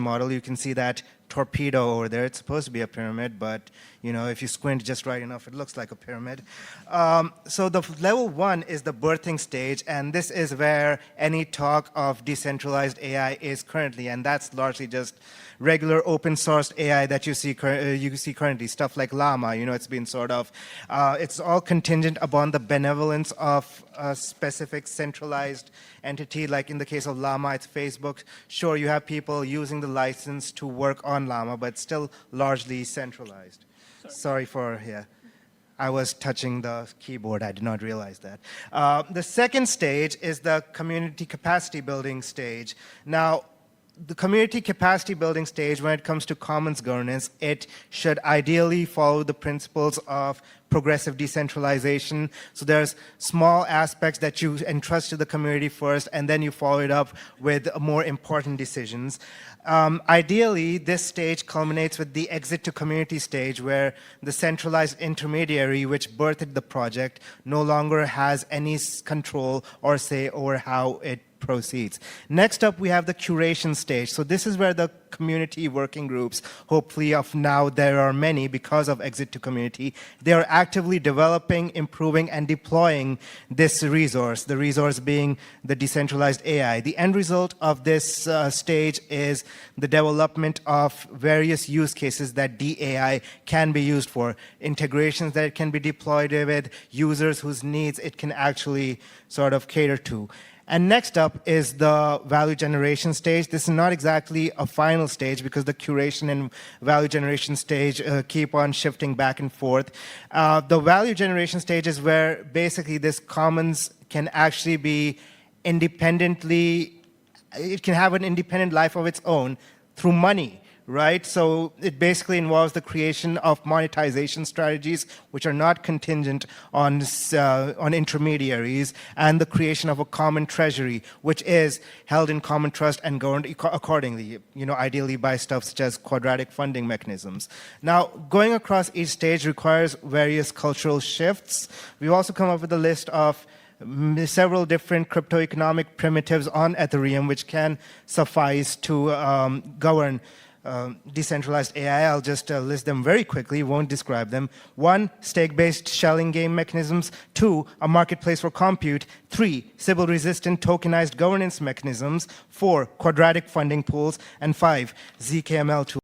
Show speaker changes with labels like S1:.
S1: model, you can see that torpedo over there. It's supposed to be a pyramid, but if you squint just right enough, it looks like a pyramid. So the level 1 is the birthing stage, and this is where any talk of decentralized AI is currently, and that's largely just regular open source AI that you see currently, stuff like Llama. It's been it's all contingent upon the benevolence of a specific centralized entity. Like in the case of Llama, it's Facebook. Sure, you have people using the license to work on Llama, but still largely centralized. Sorry for, I was touching the keyboard. I did not realize that. The second stage is the community capacity building stage. Now, the community capacity building stage, when it comes to commons governance, it should ideally follow the principles of progressive decentralization. So there's small aspects that you entrust to the community first, and then you follow it up with more important decisions. Ideally, this stage culminates with the exit to community stage, where the centralized intermediary which birthed the project no longer has any control or say over how it proceeds. Next up, we have the curation stage. So this is where the community working groups, hopefully of now there are many because of exit to community, they are actively developing, improving, and deploying this resource, the resource being the decentralized AI. The end result of this stage is the development of various use cases that DAI can be used for, integrations that it can be deployed with, users whose needs it can actually cater to. And next up is the value generation stage. This is not exactly a final stage because the curation and value generation stage keep on shifting back and forth. The value generation stage is where basically this commons can actually be independently, it can have an independent life of its own through money. Right? So it basically involves the creation of monetization strategies which are not contingent on intermediaries, and the creation of a common treasury which is held in common trust and governed accordingly, ideally by stuff such as quadratic funding mechanisms. Now, going across each stage requires various cultural shifts. We've also come up with a list of several different crypto-economic primitives on Ethereum which can suffice to govern decentralized AI. I'll just list them very quickly, won't describe them. 1, stake-based shelling game mechanisms. 2, a marketplace for compute. 3, Sybil-resistant tokenized governance mechanisms. 4, quadratic funding pools. And 5, ZKML tools.